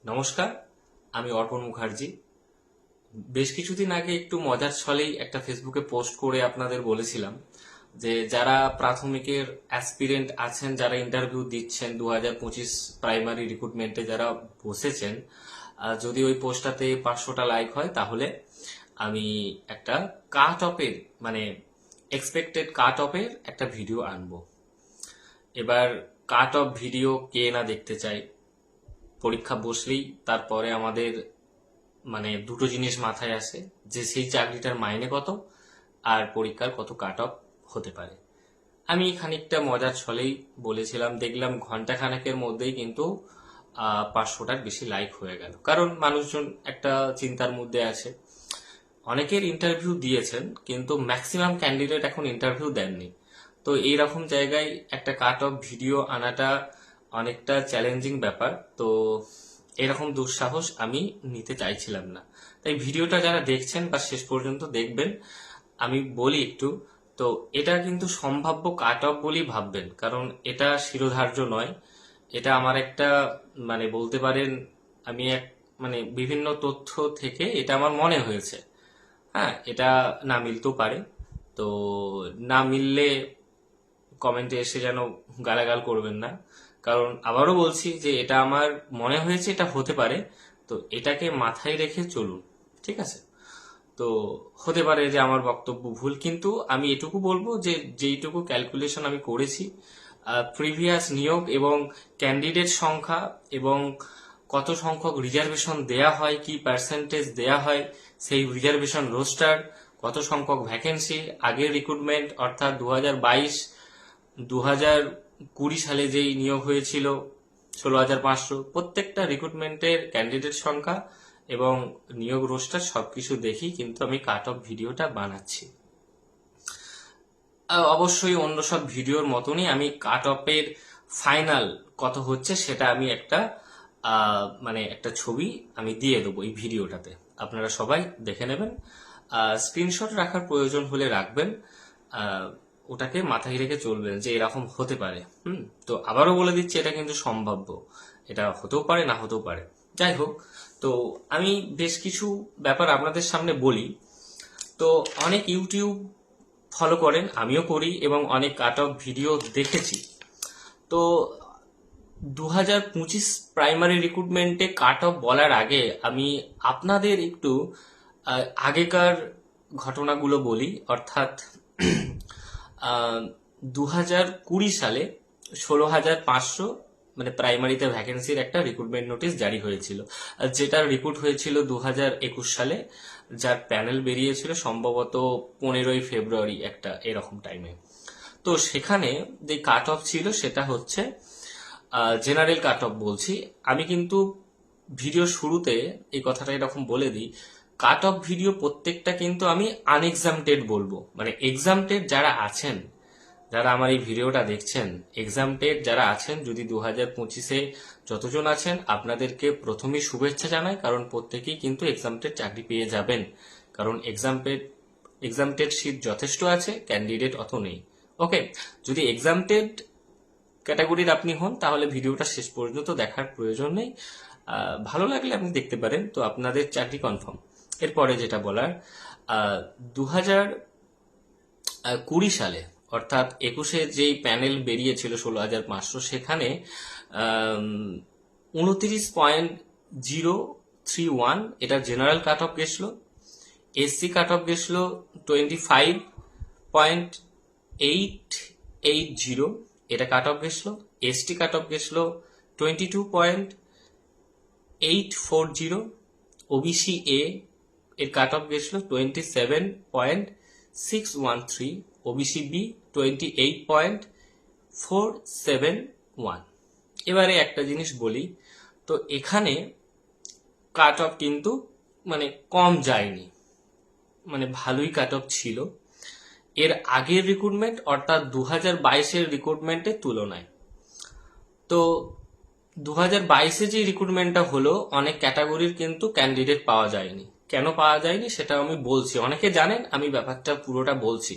নমস্কার, আমি অর্পণ মুখার্জি। বেশ কিছুদিন আগে একটু মজার ছলেই একটা ফেসবুকে পোস্ট করে আপনাদের বলেছিলাম যে যারা প্রাথমিকের অ্যাসপিরেন্ট আছেন, যারা ইন্টারভিউ দিচ্ছেন 2025 প্রাইমারি রিক্রুটমেন্টে যারা বসেছেন, যদি ওই পোস্টটাতে 500টা লাইক হয় তাহলে আমি একটা কাট অফের মানে এক্সপেক্টেড কাট অফের একটা ভিডিও আনবো। এবার কাট অফ ভিডিও কে না দেখতে চাই? পরীক্ষা বসলেই তারপরে আমাদের দুটো জিনিস মাথায় আসে, যে সেই চাকরিটার মাইনে কত আর পরীক্ষার কত কাট অফ হতে পারে। আমি খানিকটা মজার ছলেই বলেছিলাম, দেখলাম ঘন্টা খানেকের মধ্যেই কিন্তু 500টার বেশি লাইক হয়ে গেল। কারণ মানুষজন একটা চিন্তার মধ্যে আছে, অনেকের ইন্টারভিউ দিয়েছেন কিন্তু ম্যাক্সিমাম ক্যান্ডিডেট এখন ইন্টারভিউ দেননি। তো এইরকম জায়গায় একটা কাট অফ ভিডিও আনাটা অনেকটা চ্যালেঞ্জিং ব্যাপার। তো এরকম দুঃসাহস আমি নিতে চাইছিলাম না। তাই ভিডিওটা যারা দেখছেন বা শেষ পর্যন্ত দেখবেন, আমি বলি একটু, তো এটা কিন্তু সম্ভাব্য কাট অফ বলেই ভাববেন, কারণ এটা শিরোধার্য নয়। এটা আমার একটা বলতে পারেন, আমি এক বিভিন্ন তথ্য থেকে এটা আমার মনে হয়েছে। হ্যাঁ, এটা না মিলতেও পারে। তো না মিললে কমেন্টে এসে যেন গালাগাল করবেন না, কারণ আবারও বলছি যে এটা আমার মনে হয়েছে, এটা হতে পারে। তো এটাকে মাথায় রেখে চলুন, ঠিক আছে? তো হতে পারে যে আমার বক্তব্য ভুল, কিন্তু আমি এটুকু বলবো যে যেইটুকু ক্যালকুলেশন আমি করেছি, প্রিভিয়াস নিয়োগ এবং ক্যান্ডিডেট সংখ্যা এবং কত সংখ্যক রিজার্ভেশন দেয়া হয়, কি পার্সেন্টেজ দেয়া হয়, সেই রিজার্ভেশন রোস্টার, কত সংখ্যক ভ্যাকেন্সি, আগের রিক্রুটমেন্ট অর্থাৎ 2020 সালে যেই নিয়োগ হয়েছিল 16,500, প্রত্যেকটা রিক্রুটমেন্টের ক্যান্ডিডেট সংখ্যা এবং নিয়োগ রোস্টার সবকিছু দেখি কিন্তু আমি কাট অফ ভিডিওটা বানাচ্ছি। অবশ্যই অন্য সব ভিডিওর মতনই আমি কাট অফের ফাইনাল কত হচ্ছে সেটা আমি একটা ছবি আমি দিয়ে দেবো এই ভিডিওটাতে, আপনারা সবাই দেখে নেবেন। স্ক্রিনশট রাখার প্রয়োজন হলে রাখবেন, ওটাকে মাথায় রেখে চলবেন যে এরকম হতে পারে। তো আবারও বলে দিচ্ছি, এটা কিন্তু সম্ভাব্য, এটা হতেও পারে না হতেও পারে। যাই হোক, তো আমি বেশ কিছু ব্যাপার আপনাদের সামনে বলি। তো অনেক ইউটিউব ফলো করেন, আমিও করি, এবং অনেক কাট অফ ভিডিও দেখেছি। তো 2025 প্রাইমারি রিক্রুটমেন্টে কাট অফ বলার আগে আমি আপনাদের একটু আগেকার ঘটনাগুলো বলি। অর্থাৎ 2020 সালে 16,500 প্রাইমারিতে ভ্যাকেন্সির একটা রিক্রুটমেন্ট নোটিশ জারি হয়েছিল, যেটার রিক্রুট হয়েছিল 2021 সালে, যার প্যানেল বেরিয়েছিল সম্ভবত 15ই ফেব্রুয়ারি একটা এরকম টাইমে। তো সেখানে যে কাট অফ ছিল সেটা হচ্ছে জেনারেল কাট অফ বলছি আমি, কিন্তু ভিডিও শুরুতে এই কথাটা এরকম বলে দিই, কাট অফ ভিডিও প্রত্যেকটা কিন্তু আমি আনএক্সামটেড বলবো। এক্সামটেড যারা আছেন, যারা আমার এই ভিডিওটা দেখছেন, এক্সামটেড যারা আছেন, যদি 2025-এ যতজন আছেন আপনাদেরকে প্রথমেই শুভেচ্ছা জানাই, কারণ প্রত্যেকেই কিন্তু এক্সামটেড চাকরি পেয়ে যাবেন। কারণ এক্সামটেড সিট যথেষ্ট আছে, ক্যান্ডিডেট অত নেই। ওকে, যদি এক্সামটেড ক্যাটাগরির আপনি হন তাহলে ভিডিওটা শেষ পর্যন্ত দেখার প্রয়োজন নেই, ভালো লাগলে আপনি দেখতে পারেন, তো আপনাদের চাকরি কনফার্ম। এরপরে যেটা বলার, 2020 সালে অর্থাৎ 21-এ যেই প্যানেল বেরিয়েছিল 16,500, সেখানে 29.031 এটা জেনারেল কাট অফ গেছিল। এসসি কাট অফ গেছিল 25.880, এটা কাট অফ গেছিল। এসটি কাট অফ গেছিল 22.840। ওবিসি এ এর কাট অফ গেছিল 27.613। OBC B 28.471। এবারে একটা জিনিস বলি, তো এখানে কাট অফ কিন্তু কম যায়নি, ভালোই কাট অফ ছিল এর আগের রিক্রুটমেন্ট অর্থাৎ 2022-এর রিক্রুটমেন্টের তুলনায়। তো 2022-এ যে রিক্রুটমেন্টটা হলো, অনেক ক্যাটাগরির কিন্তু ক্যান্ডিডেট পাওয়া যায়নি, কেন পাওয়া যায়নি সেটা আমি বলছি, অনেকে জানেন, আমি ব্যাপারটা পুরোটা বলছি।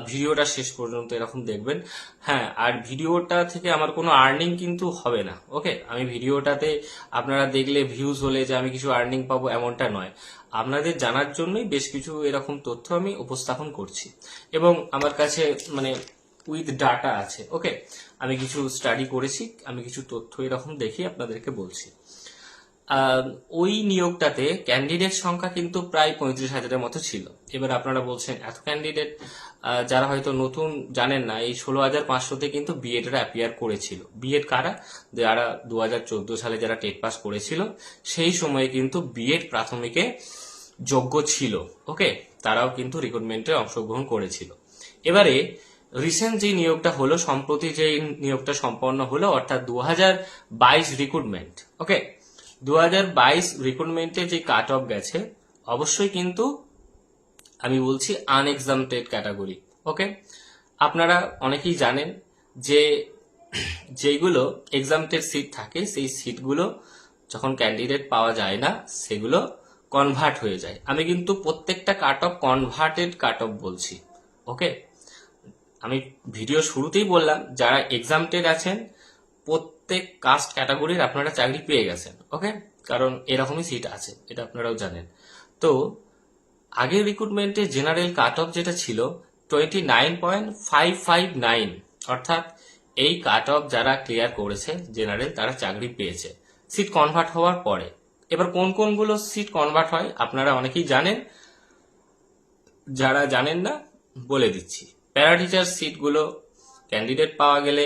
ভিডিওটা শেষ পর্যন্ত এরকম দেখবেন। হ্যাঁ, আর ভিডিওটা থেকে আমার কোনো আর্নিং কিন্তু হবে না। ওকে, আমি ভিডিওটাতে আপনারা দেখলে ভিউজ হলে যে আমি কিছু আর্নিং পাবো এমনটা নয়। আপনাদের জানার জন্যই বেশ কিছু এরকম তথ্য আমি উপস্থাপন করছি, এবং আমার কাছে মানে উইথ ডাটা আছে। ওকে, আমি কিছু স্টাডি করেছি, আমি কিছু তথ্য এরকম দেখি আপনাদেরকে বলছি। ওই নিয়োগটাতে ক্যান্ডিডেট সংখ্যা কিন্তু প্রায় 35,000-এর মতো ছিল। এবার আপনারা বলছেন এত ক্যান্ডিডেট, যারা হয়তো নতুন জানেন না, এই 16,500-তে কিন্তু বিএডরা অ্যাপিয়ার করেছিল। বিএড কারা? যারা 2014 সালে যারা টেট পাস করেছিল, সেই সময়ে কিন্তু বিএড প্রাথমিকে যোগ্য ছিল। ওকে, তারাও কিন্তু রিক্রুটমেন্টে অংশগ্রহণ করেছিল। এবারে রিসেন্ট যে নিয়োগটা হলো, সম্প্রতি যে নিয়োগটা সম্পন্ন হলো, অর্থাৎ 2022 রিক্রুটমেন্ট। ওকে, 2022 রিক্রুটমেন্টে যে কাট অফ গেছে, অবশ্যই কিন্তু আমি বলছি আনএক্সামটেড ক্যাটাগরি। ওকে, আপনারা অনেকেই জানেন যে যেগুলো এক্সামটেড সিট থাকে, সেই সিটগুলো যখন ক্যান্ডিডেট পাওয়া যায় না, সেগুলো কনভার্ট হয়ে যায়। আমি কিন্তু প্রত্যেকটা cut off converted cut off বলছি। ওকে, আমি ভিডিও শুরুতেই বললাম যারা এক্সামটেড আছেন প্রত্যেক কাস্ট ক্যাটাগরির আপনারা চাকরি পেয়ে গেছেন। ওকে, কারণ এরকমই সিট আছে, এটা আপনারাও জানেন। তো আগের রিক্রুটমেন্টে জেনারেল কাট অফ যেটা ছিল 29.559, অর্থাৎ এই কাট অফ যারা ক্লিয়ার করেছে জেনারেল, তারা চাকরি পেয়েছে সিট কনভার্ট হওয়ার পরে। এবার কোন কোনগুলো সিট কনভার্ট হয় আপনারা অনেকেই জানেন, যারা জানেন না বলে দিচ্ছি। প্যারা টিচার সিটগুলো ক্যান্ডিডেট পাওয়া গেলে,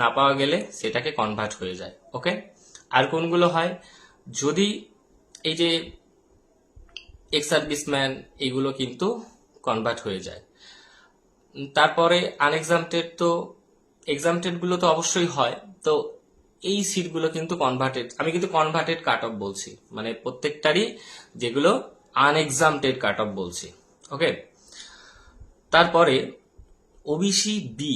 না পাওয়া গেলে সেটাকে কনভার্ট হয়ে যায়। ওকে, আর কোনগুলো হয়? যদি এই যে এক্স সার্ভিসম্যান, এইগুলো কিন্তু কনভার্ট হয়ে যায়। তারপরে আনএক্সামটেড, তো এক্সামটেড গুলো তো অবশ্যই হয়। তো এই সিটগুলো কিন্তু কনভার্টেড, আমি কিন্তু কনভার্টেড কাট অফ বলছি, মানে প্রত্যেকটারই যেগুলো আনএক্সামটেড কাট অফ বলছি। ওকে, তারপরে ওবিসি বি,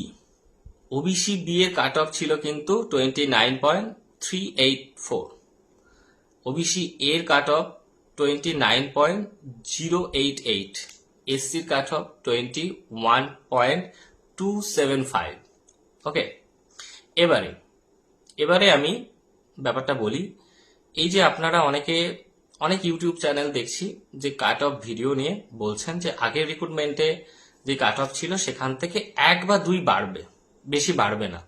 ওবিসি বি এর কাট অফ ছিল কিন্তু 29.384, ওবিসি এর কাট অফ 29.088, এসসির কাট অফ 21.275। ওকে, এবারে আমি ব্যাপারটা বলি। এই যে আপনারা অনেক ইউটিউব চ্যানেল দেখছি যে কাট অফ ভিডিও নিয়ে বলছেন যে আগের রিক্রুটমেন্টে যে কাট অফ ছিল সেখান থেকে 1 বা 2 বাড়বে, বেশি বাড়বে না।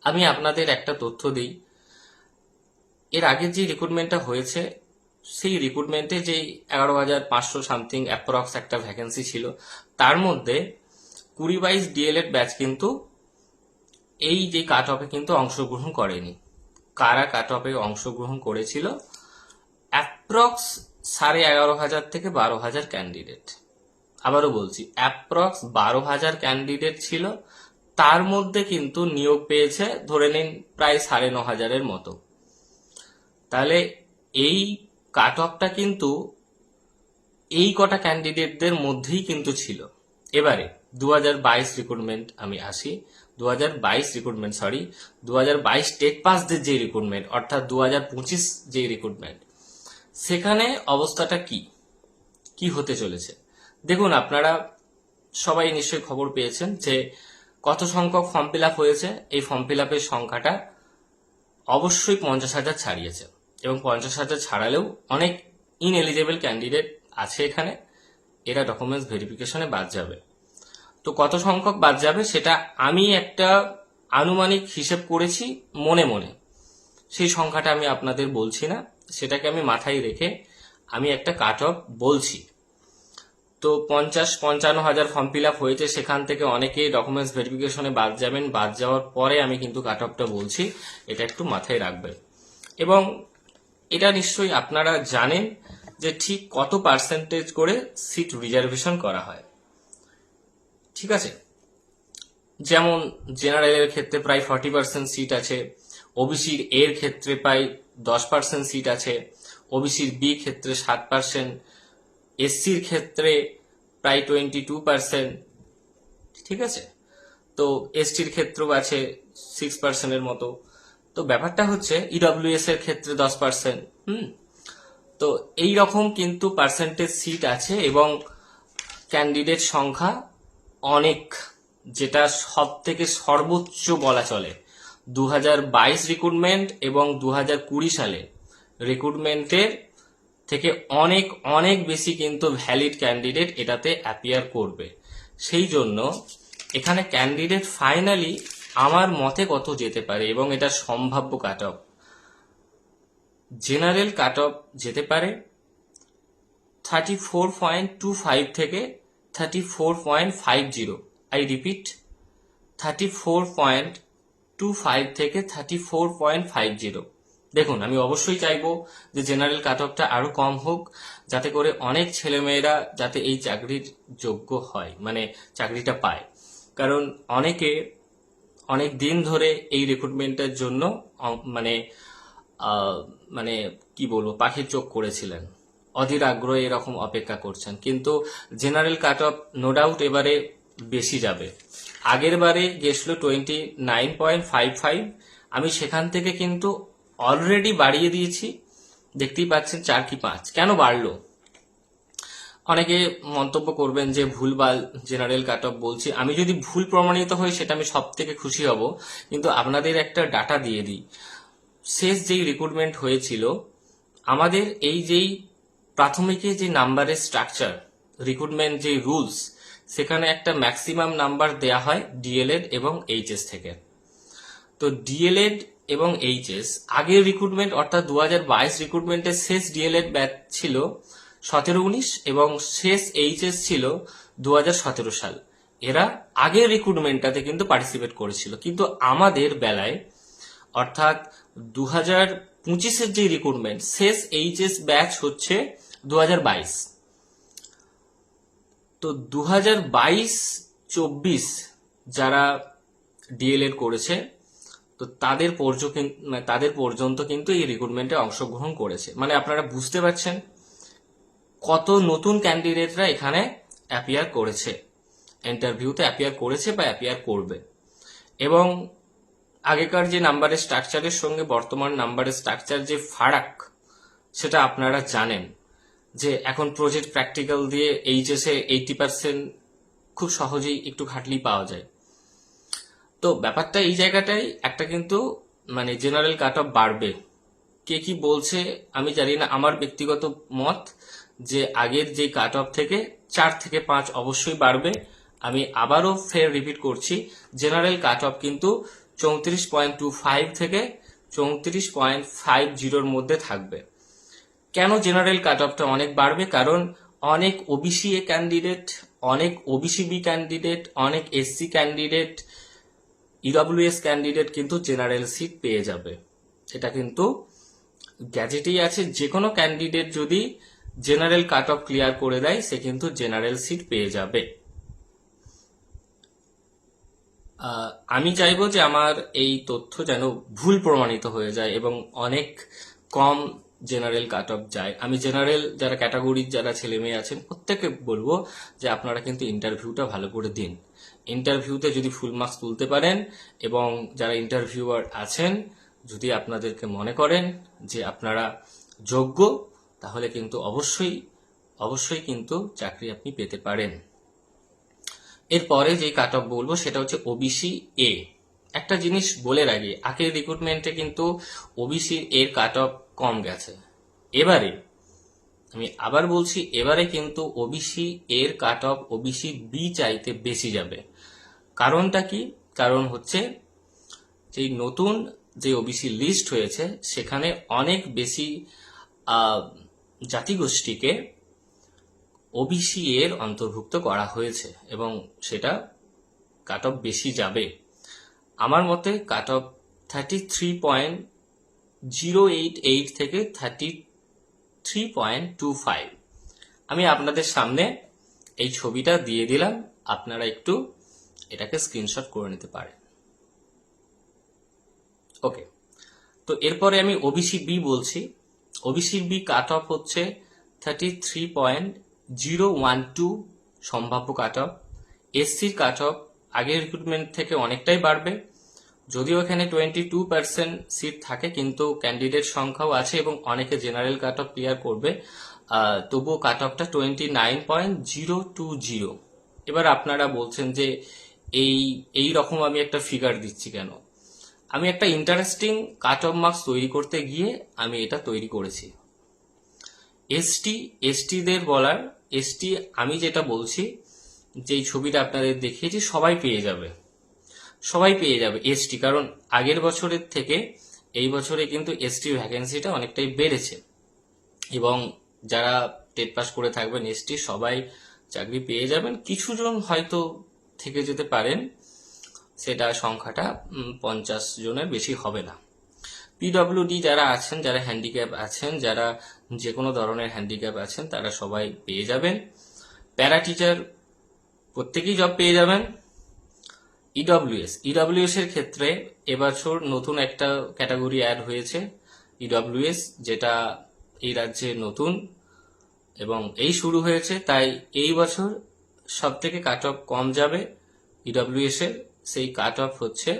আমি আপনাদের একটা তথ্য দিই, এর আগের যে রিক্রুটমেন্টটা হয়েছে, সেই রিক্রুটমেন্টে যে 11,500 সামথিং অ্যাপ্রক্স একটা ভ্যাকেন্সি ছিল, তার মধ্যে 20-22 ডিএলএড ব্যাচ কিন্তু এই যে কাট অফে কিন্তু অংশগ্রহণ করেনি। কারা কাট অফে অংশগ্রহণ করেছিল? অ্যাপ্রক্স 11,500 থেকে 12,000 ক্যান্ডিডেট। আবারও বলছি, অ্যাপ্রক্স 12,000 ক্যান্ডিডেট ছিল, তার মধ্যে কিন্তু নিয়োগ পেয়েছে ধরে নিন প্রায় 9,500-এর মতো। তাহলে এই কাট অফটা কিন্তু এই কটা ক্যান্ডিডেটদের মধ্যেই কিন্তু ছিল। এবারে 2022 রিক্রুটমেন্ট আমি আসি। 2022 টেট পাসদের যে রিক্রুটমেন্ট, অর্থাৎ 2025 যে রিক্রুটমেন্ট, সেখানে অবস্থাটা কি হতে চলেছে দেখুন। আপনারা সবাই নিশ্চয়ই খবর পেয়েছেন যে কত সংখ্যক ফর্ম ফিল আপ হয়েছে। এই ফর্ম ফিল আপের সংখ্যাটা অবশ্যই 50,000 ছাড়িয়েছে, এবং 50,000 ছাড়ালেও অনেক ইনএলিজেবল ক্যান্ডিডেট আছে এখানে, এরা ডকুমেন্টস ভেরিফিকেশনে বাদ যাবে। তো কত সংখ্যক বাদ যাবে সেটা আমি একটা আনুমানিক হিসেব করেছি মনে মনে, সেই সংখ্যাটা আমি আপনাদের বলছি না, সেটাকে আমি মাথায় রেখে আমি একটা কাট অফ বলছি। তো 50-55,000 ফর্ম ফিল আপ হয়েছে, সেখান থেকে অনেকে ডকুমেন্টস ভেরিফিকেশনে বাদ যাবেন, বাদ যাওয়ার পরে আমি কিন্তু কাট অফটা বলছি, এটা একটু মাথায় রাখবেন। এবং এটা নিশ্চয়ই আপনারা জানেন যে ঠিক কত পার্সেন্টেজ করে সিট রিজার্ভেশন করা হয়। ঠিক আছে, যেমন জেনারেলের ক্ষেত্রে প্রায় 40% সিট আছে, ওবিসির এর ক্ষেত্রে প্রায় 10% সিট আছে, ওবিসির বি ক্ষেত্রে 7%, এসসির ক্ষেত্রে প্রায় 22%। ঠিক আছে, তো এসটির ক্ষেত্রেও আছে 6%-এর মতো। তো ব্যাপারটা হচ্ছে ইডব্লিউএস এর ক্ষেত্রে 10%। তো এই রকম কিন্তু পার্সেন্টেজ সিট আছে এবং ক্যান্ডিডেট সংখ্যা অনেক, যেটা সব থেকে সর্বোচ্চ বলা চলে। 2022 রিক্রুটমেন্ট এবং 2020 সালে রিক্রুটমেন্টের থেকে অনেক অনেক বেশি কিন্তু ভ্যালিড ক্যান্ডিডেট এটাতে অ্যাপিয়ার করবে। সেই জন্য এখানে ক্যান্ডিডেট ফাইনালি আমার মতে কত যেতে পারে এবং এটা সম্ভাব্য cut off, general cut of যেতে পারে 34.25 থেকে 34.50। আই রিপিট, 34.25 থেকে 34.50। দেখুন, আমি অবশ্যই চাইবো যে জেনারেল কাট অফটা আরো কম হোক, যাতে করে অনেক ছেলেমেয়েরা যাতে এই চাকরির যোগ্য হয়, মানে চাকরিটা পায়। কারণ অনেকে অনেক দিন ধরে এই রিক্রুটমেন্টের জন্য মানে মানে কি বলবো, পাখির চোখ করেছিলেন, অধীর আগ্রহে এরকম অপেক্ষা করছেন। কিন্তু general cut off no doubt এবারে বেশি যাবে। আগের বারে গেছিল 29.55, আমি সেখান থেকে কিন্তু অলরেডি বাড়িয়ে দিয়েছি। দেখতেই পাচ্ছেন 4 কি 5। কেন বাড়লো? অনেকে মন্তব্য করবেন যে ভুলভাল জেনারেল কাট অফ বলছি। আমি যদি ভুল প্রমাণিত হই সেটা আমি সব থেকে খুশি হব, কিন্তু আপনাদের একটা ডাটা দিয়ে দিই। শেষ যেই রিক্রুটমেন্ট হয়েছিল, আমাদের এই যেই প্রাথমিকে যে নাম্বারের স্ট্রাকচার, রিক্রুটমেন্ট যে রুলস, সেখানে একটা ম্যাক্সিমাম নাম্বার দেয়া হয় ডিএলএড এবং এইচএস থেকে। তো ডিএলএড এবং এইচএস আগের রিক্রুটমেন্ট অর্থাৎ 2022 রিক্রুটমেন্টের শেষ ডিএলএড ব্যাচ ছিল 17-19 এবং শেষ এইচএস ছিল 2017 সাল। এরা আগের রিক্রুটমেন্টটাতে কিন্তু পার্টিসিপেট করেছিল, কিন্তু আমাদের বেলায় অর্থাৎ 2025-এর যে রিক্রুটমেন্ট, শেষ এইচএস ব্যাচ হচ্ছে 2022। তো 2022-24 যারা ডিএলএড করেছে, তো তাদের পর্যন্ত কিন্তু এই রিক্রুটমেন্টে অংশগ্রহণ করেছে। মানে আপনারা বুঝতে পারছেন কত নতুন ক্যান্ডিডেটরা এখানে অ্যাপিয়ার করেছে, ইন্টারভিউতে অ্যাপিয়ার করেছে বা অ্যাপিয়ার করবে। এবং আগেকার যে নাম্বারের স্ট্রাকচারের সঙ্গে বর্তমান নাম্বারের স্ট্রাকচার যে ফারাক, সেটা আপনারা জানেন যে এখন প্রজেক্ট প্র্যাকটিক্যাল দিয়ে এইচএসে 80% খুব সহজেই একটু খাটলি পাওয়া যায়। তো ব্যাপারটা এই জায়গাটাই একটা কিন্তু মানে জেনারেল কাট অফ বাড়বে। কে কি বলছে আমি জানি না, আমার ব্যক্তিগত মত যে আগের যে কাট অফ থেকে 4 থেকে 5 অবশ্যই বাড়বে। আমি আবারও ফের রিপিট করছি, জেনারেল কাট অফ কিন্তু 34.25 থেকে 34.50-র মধ্যে থাকবে। কেন জেনারেল কাট অফটা অনেক বাড়বে? কারণ অনেক ওবিসি এ ক্যান্ডিডেট, অনেক ওবিসি বি ক্যান্ডিডেট, অনেক এসসি ক্যান্ডিডেট, ইডব্লিউএস ক্যান্ডিডেট কিন্তু জেনারেল সিট পেয়ে যাবে। এটা কিন্তু গ্যাজেটেই আছে, যে কোনো ক্যান্ডিডেট যদি জেনারেল কাট অফ ক্লিয়ার করে দেয় সে কিন্তু জেনারেল সিট পেয়ে যাবে। আমি চাইবো যে আমার এই তথ্য যেন ভুল প্রমাণিত হয়ে যায় এবং অনেক কম জেনারেল কাট অফ যায়। আমি জেনারেল যারা ক্যাটাগরির যারা ছেলে মেয়ে আছেন প্রত্যেককে বলবো যে আপনারা কিন্তু ইন্টারভিউটা ভালো করে দিন। ইন্টারভিউতে যদি ফুল মার্কস তুলতে পারেন এবং যারা ইন্টারভিউয়ার আছেন যদি আপনাদেরকে মনে করেন যে আপনারা যোগ্য, তাহলে কিন্তু অবশ্যই কিন্তু চাকরি আপনি পেতে পারেন। এরপরে যে কাট অফ বলবো সেটা হচ্ছে ওবিসি এ। একটা জিনিস বলে রাখি, আগের রিক্রুটমেন্টে কিন্তু ওবিসি এর কাট অফ কম গেছে। এবারে আমি আবার বলছি, এবারে কিন্তু ওবিসি এর কাট অফ ওবিসি বি চাইতে বেশি যাবে। কারণটা কি? কারণ হচ্ছে যে নতুন যে ওবিসি লিস্ট হয়েছে সেখানে অনেক বেশি জাতিগোষ্ঠীকে ওবিসি এর অন্তর্ভুক্ত করা হয়েছে এবং সেটা কাট অফ বেশি যাবে। আমার মতে কাট অফ 33.088 থেকে 33.25। আমি আপনাদের সামনে এই ছবিটা দিয়ে দিলাম, আপনারা একটু এটাকে স্ক্রিনশট করে নিতে পারেন। ওকে, তো এরপরে আমি ওবিসি বি বলছি। ওবিসি বি কাট অফ হচ্ছে 33.012 সম্ভাব্য কাট অফ। এসসির কাট অফ আগের রিক্রুটমেন্ট থেকে অনেকটাই বাড়বে, যদিও এখানে 22% সিট থাকে, কিন্তু ক্যান্ডিডেট সংখ্যাও আছে এবং অনেকে জেনারেল কাট অফ ক্লিয়ার করবে। তবুও কাট অফটা 29.020। এবার আপনারা বলছেন যে এই রকম আমি একটা ফিগার দিচ্ছি কেন? আমি একটা ইন্টারেস্টিং কাট অফ মার্কস তৈরি করতে গিয়ে আমি এটা তৈরি করেছি। এসটিদের বলার, এসটি আমি যেটা বলছি, যেই ছবিটা আপনাদের দেখিয়েছি, সবাই পেয়ে যাবে, সবাই পেয়ে যাবে এসটি। কারণ আগের বছরের থেকে এই বছরে কিন্তু এসটি ভ্যাকেন্সিটা অনেকটাই বেড়েছে এবং যারা টেট পাস করে থাকবেন এসটি সবাই চাকরি পেয়ে যাবেন। কিছু জন হয়তো থেকে যেতে পারেন, সেটা সংখ্যাটা 50 জনের বেশি হবে না। পিডব্লিউডি যারা আছেন, যারা হ্যান্ডিক্যাপ আছেন, যারা যে কোনো ধরনের হ্যান্ডিক্যাপ আছেন, তারা সবাই পেয়ে যাবেন। প্যারা টিচার প্রত্যেকেই জব পেয়ে যাবেন। ইডব্লিউএস এর ক্ষেত্রে এবছর নতুন একটা ক্যাটাগরি অ্যাড হয়েছে, ইডব্লিউএস, যেটা এই রাজ্যে নতুন এবং এই শুরু হয়েছে। তাই এই বছর সব থেকে কাট অফ কম যাবে ইডব্লিউএস এর, সেই কাট অফ হচ্ছে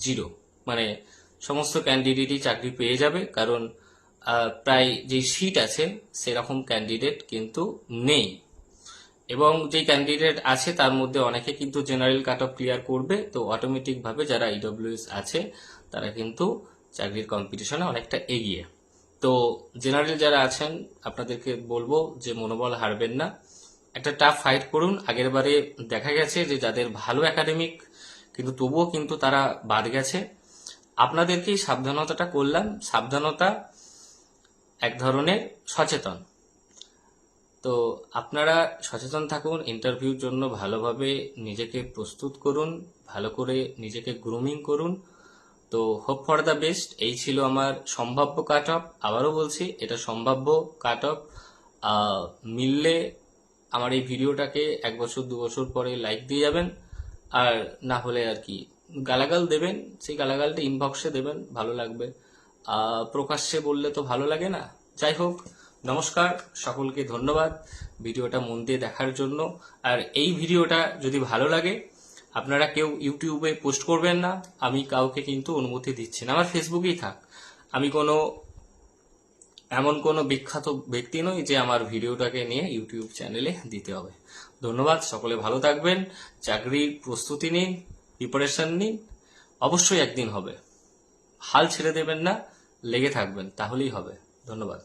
0। মানে সমস্ত ক্যান্ডিডেটই চাকরি পেয়ে যাবে, কারণ প্রায় যে সিট আছে সেরকম ক্যান্ডিডেট কিন্তু নেই, এবং যে ক্যান্ডিডেট আছে তার মধ্যে অনেকে কিন্তু জেনারেল কাট অফ ক্লিয়ার করবে। তো অটোমেটিক ভাবে যারা ইডব্লিউএস আছে তারা কিন্তু চাকরির কম্পিটিশনে অনেকটা এগিয়ে। তো জেনারেল যারা আছেন আপনাদেরকে বলবো যে মনোবল হারবেন না, একটা টাফ ফাইট করুন। আগের বারে দেখা গেছে যে যাদের ভালো একাডেমিক কিন্তু তবুও কিন্তু তারা বাদ গেছে। আপনাদেরকেই সাবধানতাটা করলাম। সাবধানতা এক ধরনের সচেতন। তো আপনারা সচেতন থাকুন, ইন্টারভিউর জন্য ভালোভাবে নিজেকে প্রস্তুত করুন, ভালো করে নিজেকে গ্রুমিং করুন। তো হোপ ফর দ্য বেস্ট। এই ছিল আমার সম্ভাব্য কাট অফ। আবারও বলছি, এটা সম্ভাব্য কাট অফ। মিললে আমার এই ভিডিওটাকে 1 বছর 2 বছর পরে লাইক দিয়ে যাবেন, আর না হলে আর কি গালাগাল দেবেন, সেই গালাগালটা ইনবক্সে দেবেন, ভালো লাগবে। প্রকাশ্যে বললে তো ভালো লাগে না। যাই হোক, নমস্কার, সকলকে ধন্যবাদ ভিডিওটা মন দিয়ে দেখার জন্য। আর এই ভিডিওটা যদি ভালো লাগে, আপনারা কেউ ইউটিউবে পোস্ট করবেন না, আমি কাউকে কিন্তু অনুমতি দিচ্ছি না। আমার ফেসবুকেই থাক, আমি এমন কোনো বিখ্যাত ব্যক্তি নই যে আমার ভিডিওটাকে নিয়ে ইউটিউব চ্যানেলে দিতে হবে। ধন্যবাদ, সকলে ভালো থাকবেন, চাকরির প্রস্তুতি নিন, প্রিপারেশন নিন, অবশ্যই একদিন হবে। হাল ছেড়ে দেবেন না, লেগে থাকবেন, তাহলেই হবে। ধন্যবাদ।